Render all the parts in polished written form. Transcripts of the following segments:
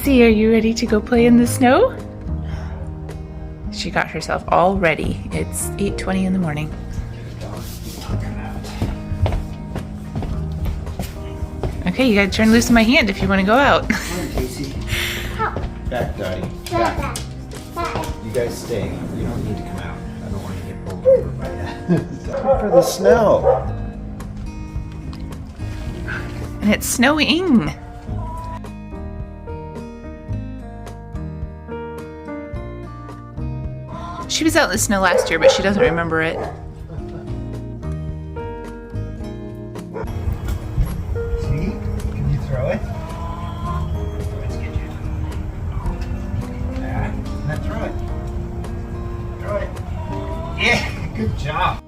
Gracie, are you ready to go play in the snow? She got herself all ready. It's 8:20 in the morning. Okay, you gotta turn loose of my hand if you want to go out. Come on, Casey. Back, Daddy. Back. You guys stay. You don't need to come out. I don't want to get pulled over by that. For the snow. And it's snowing. She was out in the snow last year, but she doesn't remember it. See? Can you throw it? Yeah. Now throw it. Throw it. Yeah, good job.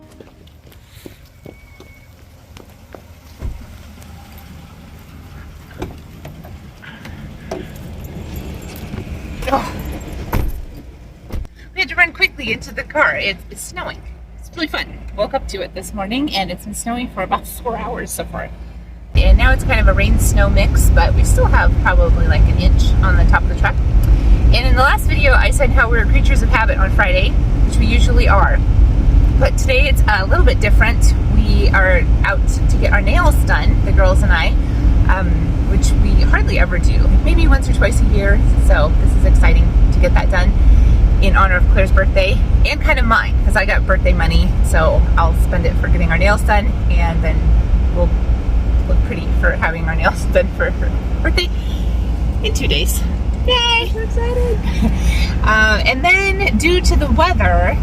Oh. We had to run quickly into the car. It's snowing. It's really fun. Woke up to it this morning and it's been snowing for about 4 hours so far. And now it's kind of a rain-snow mix, but we still have probably like an inch on the top of the truck. And in the last video, I said how we're creatures of habit on Friday, which we usually are. But today it's a little bit different. We are out to get our nails done, the girls and I, which we hardly ever do. Maybe once or twice a year. So this is exciting to get that done in honor of Claire's birthday and kind of mine, because I got birthday money, so I'll spend it for getting our nails done, and then we'll look pretty for having our nails done for her birthday in 2 days. Yay! I'm so excited! And then due to the weather,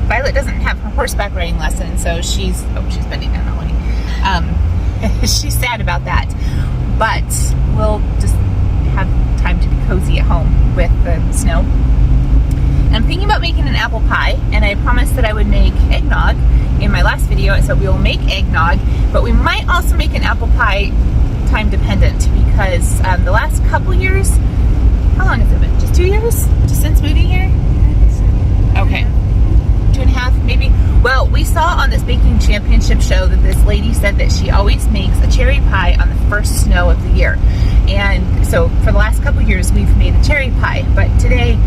Violet doesn't have her horseback riding lesson, so she's bending down that way. She's sad about that, but we'll just have time to be cozy at home with the snow. I'm thinking about making an apple pie, and I promised that I would make eggnog in my last video, so we will make eggnog, but we might also make an apple pie time dependent, because the last couple years, how long has it been? Just 2 years? Just since moving here? Okay. 2.5 maybe? Well, we saw on this baking championship show that this lady said that she always makes a cherry pie on the first snow of the year. And so for the last couple years, we've made a cherry pie, but today,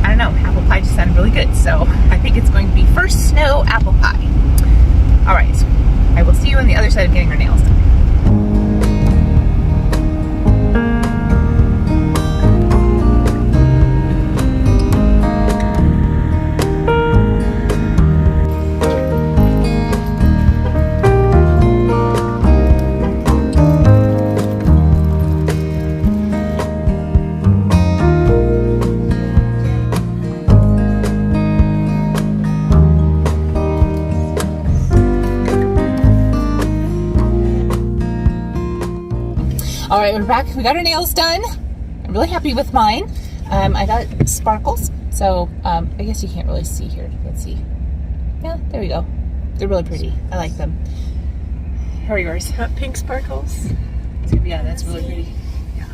I don't know, apple pie just sounded really good, so I think it's going to be first snow apple pie. All right, I will see you on the other side of getting our nails done. All right, we're back. We got our nails done. I'm really happy with mine. I got sparkles, so I guess you can't really see here. Let's see. Yeah, there we go. They're really pretty. I like them. How are yours? Pink sparkles. Yeah, that's really pretty. Yeah.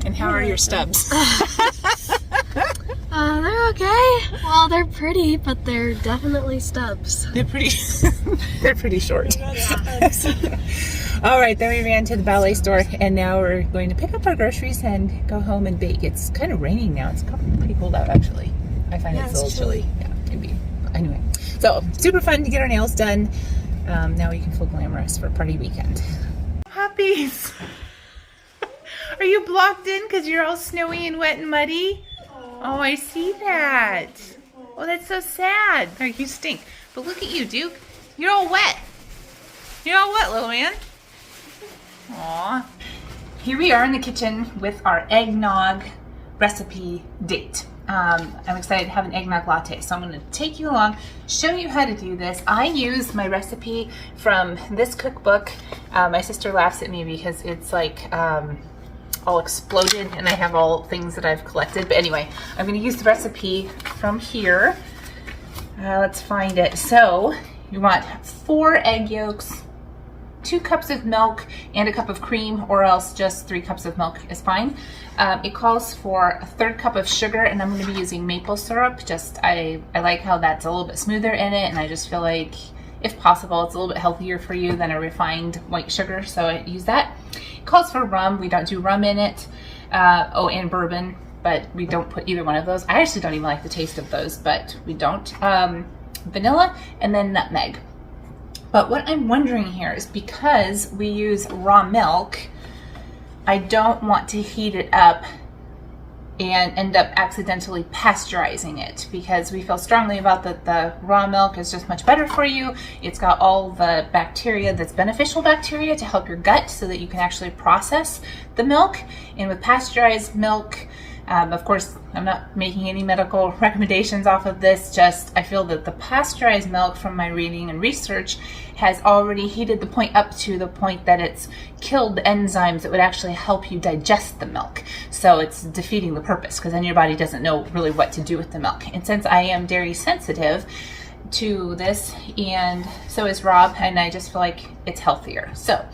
And how are your stubs? They're okay. Well, they're pretty, but they're definitely stubs. They're pretty. They're pretty short. All right, then we ran to the ballet store, and now we're going to pick up our groceries and go home and bake. It's kind of raining now. It's pretty cold out, actually. I find it's a little chilly. Yeah, maybe. Anyway, so super fun to get our nails done. Now we can feel glamorous for party weekend. Puppies, are you blocked in because you're all snowy and wet and muddy? Oh, I see that. Oh, that's so sad. Oh, you stink. But look at you, Duke. You're all wet. You're all wet, little man. Aww. Here we are in the kitchen with our eggnog recipe date. I'm excited to have an eggnog latte, so I'm going to take you along, show you how to do this. I use my recipe from this cookbook. My sister laughs at me because it's like all exploded, and I have all things that I've collected. But anyway, I'm going to use the recipe from here. Let's find it. So you want 4 egg yolks, 2 cups of milk, and a cup of cream, or else just 3 cups of milk is fine. It calls for a 1/3 cup of sugar, and I'm going to be using maple syrup. Just I like how that's a little bit smoother in it, and I just feel like, if possible, it's a little bit healthier for you than a refined white sugar, so I use that. It calls for rum. We don't do rum in it. and bourbon, but we don't put either one of those. I actually don't even like the taste of those, but we don't. Vanilla and then nutmeg. But what I'm wondering here is, because we use raw milk, I don't want to heat it up and end up accidentally pasteurizing it, because we feel strongly about that the raw milk is just much better for you. It's got all the bacteria that's beneficial bacteria to help your gut so that you can actually process the milk. And with pasteurized milk, of course, I'm not making any medical recommendations off of this, just I feel that the pasteurized milk, from my reading and research, has already heated the point up to the point that it's killed the enzymes that would actually help you digest the milk. So it's defeating the purpose, because then your body doesn't know really what to do with the milk. And since I am dairy sensitive to this, and so is Rob, and I just feel like it's healthier. So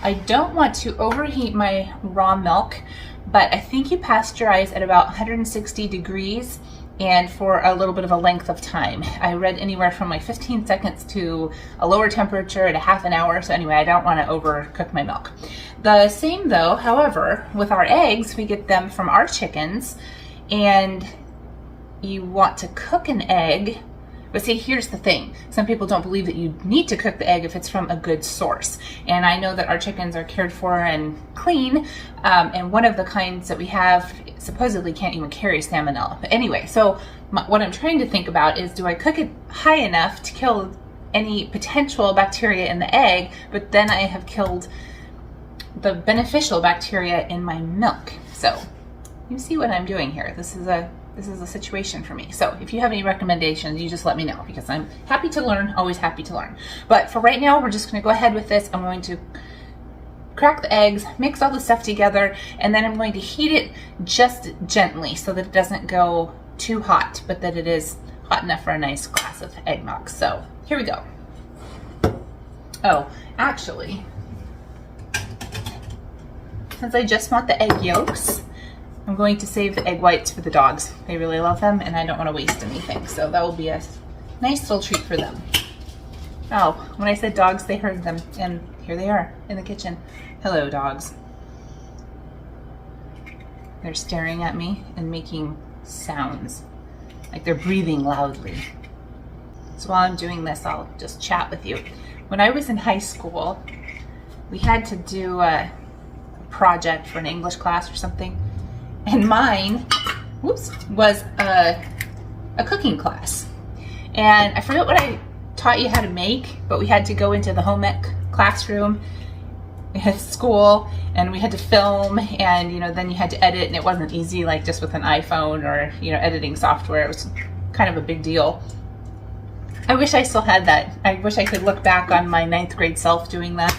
I don't want to overheat my raw milk, but I think you pasteurize at about 160 degrees and for a little bit of a length of time. I read anywhere from like 15 seconds to a lower temperature at a half an hour. So anyway, I don't want to overcook my milk. The same though, however, with our eggs, we get them from our chickens, and you want to cook an egg. But see, here's the thing. Some people don't believe that you need to cook the egg if it's from a good source. And I know that our chickens are cared for and clean. And one of the kinds that we have supposedly can't even carry salmonella. But anyway, so what I'm trying to think about is, do I cook it high enough to kill any potential bacteria in the egg, but then I have killed the beneficial bacteria in my milk? So you see what I'm doing here. This is a situation for me. So if you have any recommendations, you just let me know, because I'm happy to learn, always happy to learn. But for right now, we're just going to go ahead with this. I'm going to crack the eggs, mix all the stuff together, and then I'm going to heat it just gently so that it doesn't go too hot, but that it is hot enough for a nice glass of eggnog. So here we go. Oh, actually, since I just want the egg yolks, I'm going to save the egg whites for the dogs. They really love them, and I don't want to waste anything. So that will be a nice little treat for them. Oh, when I said dogs, they heard them, and here they are in the kitchen. Hello, dogs. They're staring at me and making sounds, like they're breathing loudly. So while I'm doing this, I'll just chat with you. When I was in high school, we had to do a project for an English class or something. And mine, was a cooking class. And I forget what I taught you how to make, but we had to go into the home ec classroom at school, and we had to film, and then you had to edit, and it wasn't easy, like just with an iPhone or editing software. It was kind of a big deal. I wish I still had that. I wish I could look back on my 9th grade self doing that.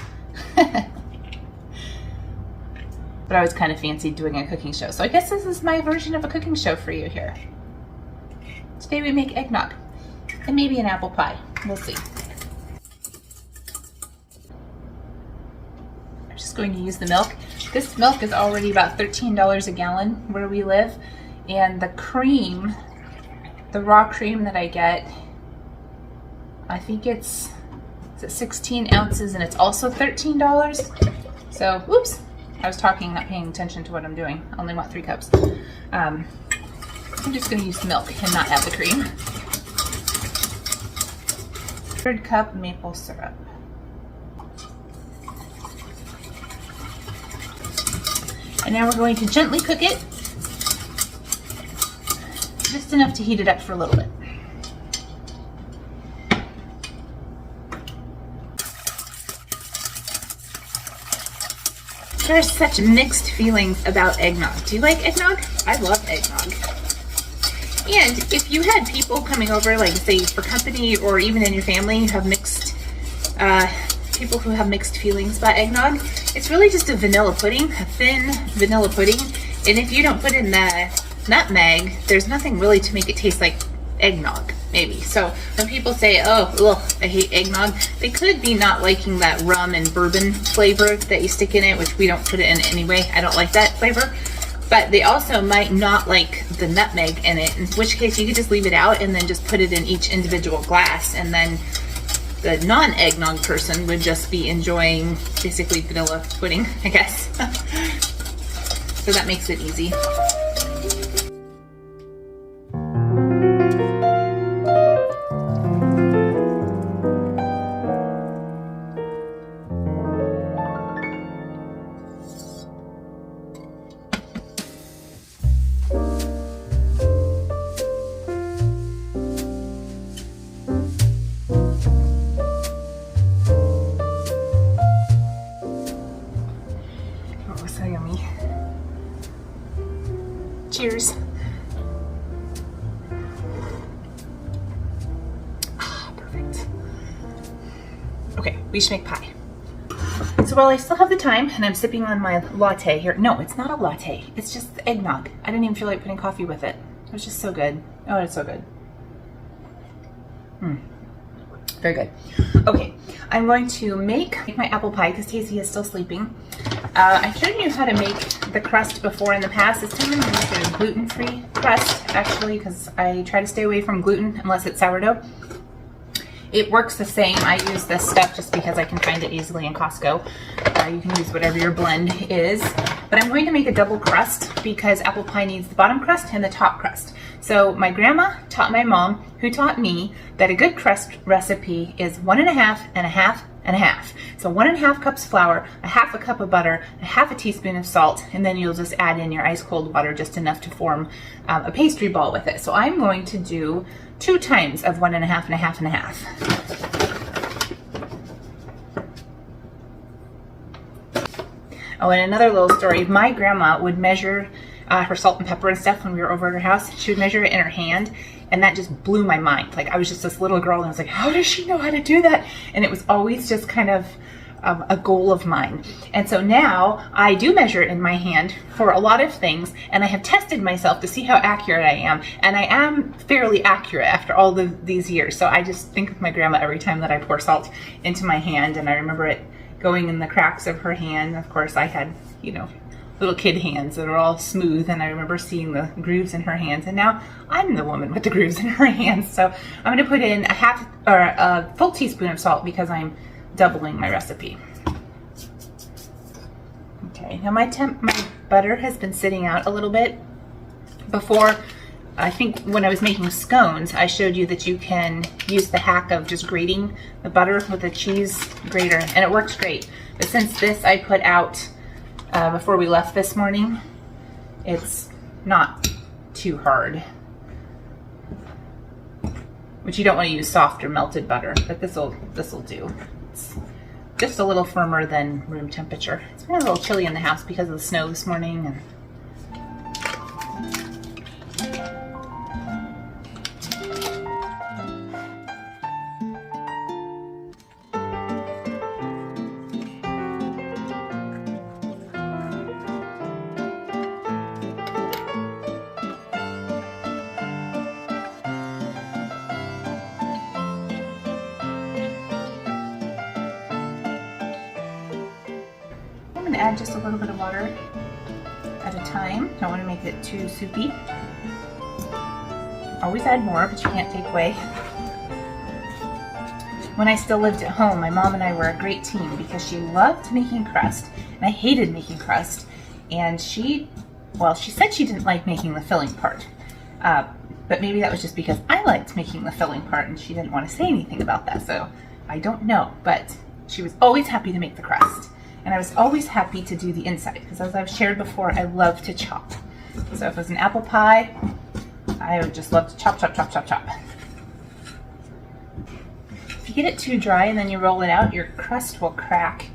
But I was kind of fancied doing a cooking show. So I guess this is my version of a cooking show for you here. Today we make eggnog and maybe an apple pie. We'll see. I'm just going to use the milk. This milk is already about $13 a gallon where we live. And the cream, the raw cream that I get, I think it's 16 ounces, and it's also $13. So, whoops. I was talking, not paying attention to what I'm doing. I only want 3 cups. I'm just going to use the milk and not add the cream. 1/3 cup maple syrup. And now we're going to gently cook it, just enough to heat it up for a little bit. There's such mixed feelings about eggnog. Do you like eggnog? I love eggnog. And if you had people coming over, like say for company or even in your family, you have mixed people who have mixed feelings about eggnog, it's really just a vanilla pudding, a thin vanilla pudding. And if you don't put in the nutmeg, there's nothing really to make it taste like eggnog, maybe. So when people say, oh, ugh, I hate eggnog, they could be not liking that rum and bourbon flavor that you stick in it, which we don't put it in anyway. I don't like that flavor. But they also might not like the nutmeg in it, in which case you could just leave it out and then just put it in each individual glass, and then the non-eggnog person would just be enjoying basically vanilla pudding, I guess. So that makes it easy. Oh, so yummy. Cheers. Ah, perfect. Okay, we should make pie. So while I still have the time and I'm sipping on my latte here, no, it's not a latte. It's just eggnog. I didn't even feel like putting coffee with it. It was just so good. Oh, it's so good. Very good. Okay, I'm going to make my apple pie because Tacy is still sleeping. I've shown you how to make the crust before in the past. This time I'm going to make a gluten-free crust, actually, because I try to stay away from gluten unless it's sourdough. It works the same. I use this stuff just because I can find it easily in Costco. You can use whatever your blend is. But I'm going to make a double crust because apple pie needs the bottom crust and the top crust. So my grandma taught my mom, who taught me, that a good crust recipe is 1 1/2 and 1/2 and 1/2. So 1 1/2 cups flour, 1/2 cup of butter, 1/2 teaspoon of salt, and then you'll just add in your ice cold water, just enough to form a pastry ball with it. So I'm going to do 2 times of 1 1/2 and 1/2 and 1/2. Oh, and another little story. My grandma would measure her salt and pepper and stuff when we were over at her house. She would measure it in her hand, and that just blew my mind. Like, I was just this little girl, and I was like, how does she know how to do that? And it was always just kind of a goal of mine. And so now I do measure it in my hand for a lot of things, and I have tested myself to see how accurate I am, and I am fairly accurate after all these years. So I just think of my grandma every time that I pour salt into my hand, and I remember it going in the cracks of her hand. Of course, I had, you know, little kid hands that are all smooth, and I remember seeing the grooves in her hands, and now I'm the woman with the grooves in her hands. So I'm going to put in a full teaspoon of salt because I'm doubling my recipe. Okay, now my butter has been sitting out a little bit. Before, I think when I was making scones, I showed you that you can use the hack of just grating the butter with a cheese grater, and it works great. But since this I put out before we left this morning, it's not too hard. Which you don't want to use soft or melted butter, but this'll do. It's just a little firmer than room temperature. It's been a little chilly in the house because of the snow this morning. And I'm going to add just a little bit of water at a time. Don't want to make it too soupy. Always add more, but you can't take away. When I still lived at home, my mom and I were a great team because she loved making crust, and I hated making crust. And she said she didn't like making the filling part. But maybe that was just because I liked making the filling part and she didn't want to say anything about that. So I don't know, but she was always happy to make the crust. And I was always happy to do the inside because, as I've shared before, I love to chop. So if it was an apple pie, I would just love to chop, chop, chop, chop, chop. If you get it too dry and then you roll it out, your crust will crack.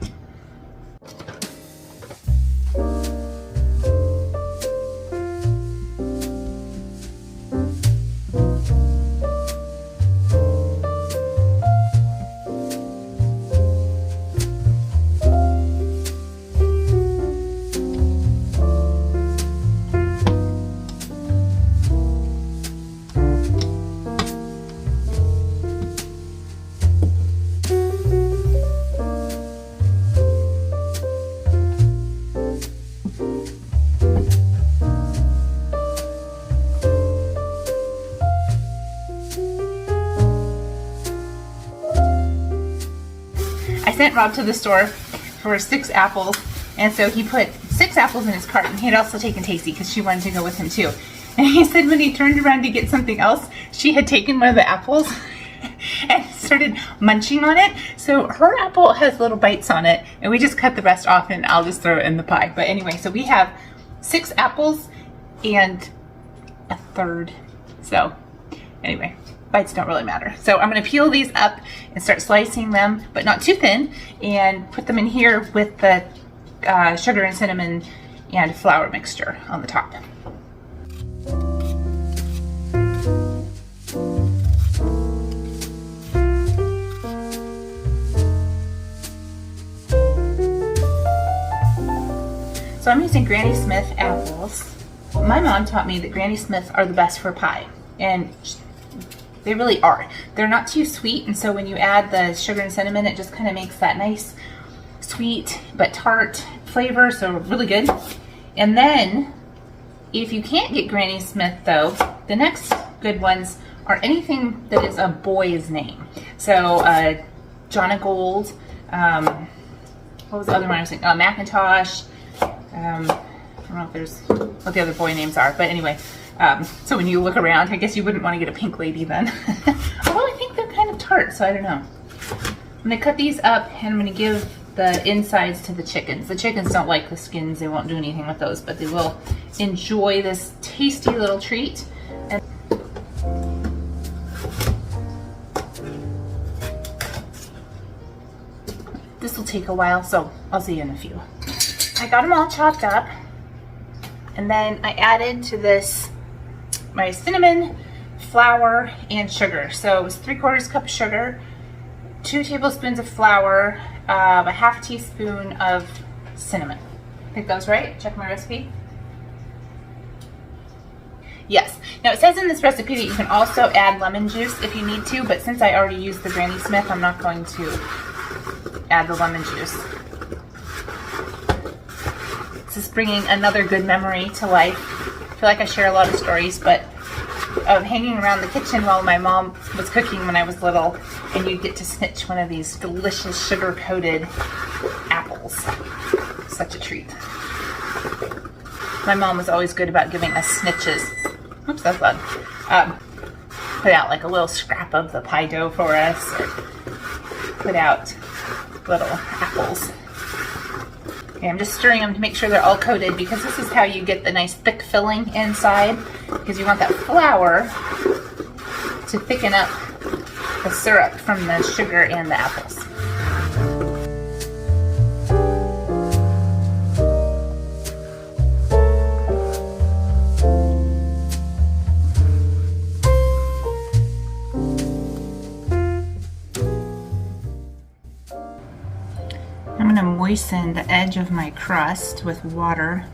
I sent Rob to the store for 6 apples, and so he put 6 apples in his cart, and he had also taken Tasty because she wanted to go with him too. And he said when he turned around to get something else, she had taken one of the apples and started munching on it. So her apple has little bites on it, and we just cut the rest off, and I'll just throw it in the pie. But anyway, so we have 6 apples and a third. So anyway, bites don't really matter. So I'm going to peel these up and start slicing them, but not too thin, and put them in here with the sugar and cinnamon and flour mixture on the top. So I'm using Granny Smith apples. My mom taught me that Granny Smith are the best for pie, and they really are. They're not too sweet, and so when you add the sugar and cinnamon, it just kind of makes that nice sweet but tart flavor, so really good. And then if you can't get Granny Smith though, the next good ones are anything that is a boy's name. So John Gold, what was the other one I was saying? Macintosh. I don't know if there's what the other boy names are, but anyway, so when you look around, I guess you wouldn't want to get a pink lady then. Although I think they're kind of tart, so I don't know. I'm going to cut these up, and I'm going to give the insides to the chickens. The chickens don't like the skins. They won't do anything with those, but they will enjoy this tasty little treat. And this will take a while, so I'll see you in a few. I got them all chopped up, and then I added to this my cinnamon, flour, and sugar. So it was 3/4 cup of sugar, 2 tablespoons of flour, a 1/2 teaspoon of cinnamon. I think that was right. Check my recipe. Yes. Now it says in this recipe that you can also add lemon juice if you need to, but since I already used the Granny Smith, I'm not going to add the lemon juice. This is bringing another good memory to life. I feel like I share a lot of stories, but of hanging around the kitchen while my mom was cooking when I was little, and you'd get to snitch one of these delicious sugar-coated apples. Such a treat. My mom was always good about giving us snitches. Oops, that's loud. Put out like a little scrap of the pie dough for us, or put out little apples. Okay, I'm just stirring them to make sure they're all coated, because this is how you get the nice thick filling inside, because you want that flour to thicken up the syrup from the sugar and the apples. I'm going to moisten the edge of my crust with water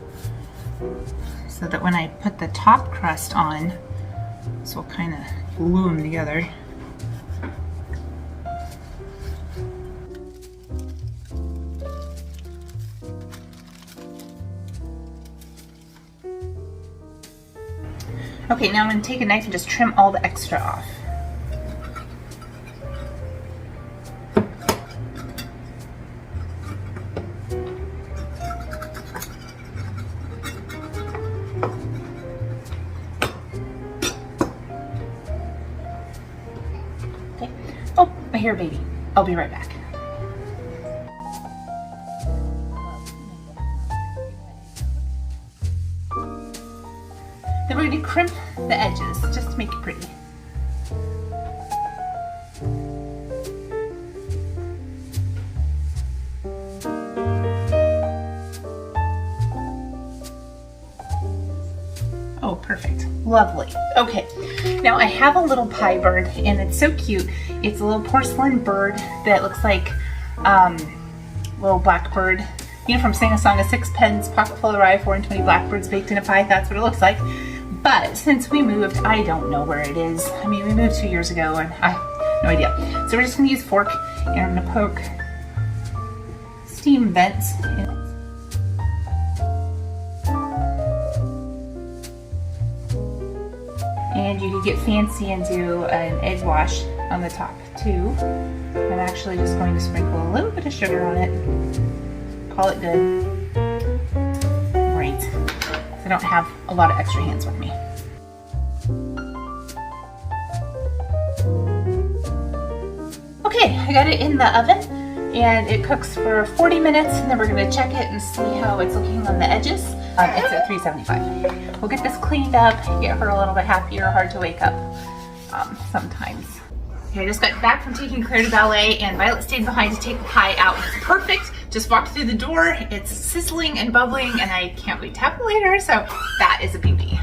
so that when I put the top crust on, this will kind of glue them together. Okay, now I'm going to take a knife and just trim all the extra off. Oh, I hear a baby. I'll be right back. Then we're going to crimp the edges just to make it pretty. Oh, perfect. Lovely. Okay, now I have a little pie bird, and it's so cute. It's a little porcelain bird that looks like little blackbird. You know, from Sing a Song of Sixpence, pocket full of rye, 4 and 20 blackbirds baked in a pie. That's what it looks like. But since we moved, I don't know where it is. I mean, we moved 2 years ago, and I have no idea. So we're just going to use a fork, and I'm going to poke steam vents in. And you can get fancy and do an egg wash on the top too. I'm actually just going to sprinkle a little bit of sugar on it. Call it good. I don't have a lot of extra hands with me. Okay, I got it in the oven and it cooks for 40 minutes, and then we're gonna check it and see how it's looking on the edges. It's at 375. We'll get this cleaned up, get her a little bit happier, hard to wake up sometimes. Okay, I just got back from taking Claire to ballet, and Violet stayed behind to take the pie out. It's perfect. Just walked through the door. It's sizzling and bubbling, and I can't wait to have it later, so that is a beauty.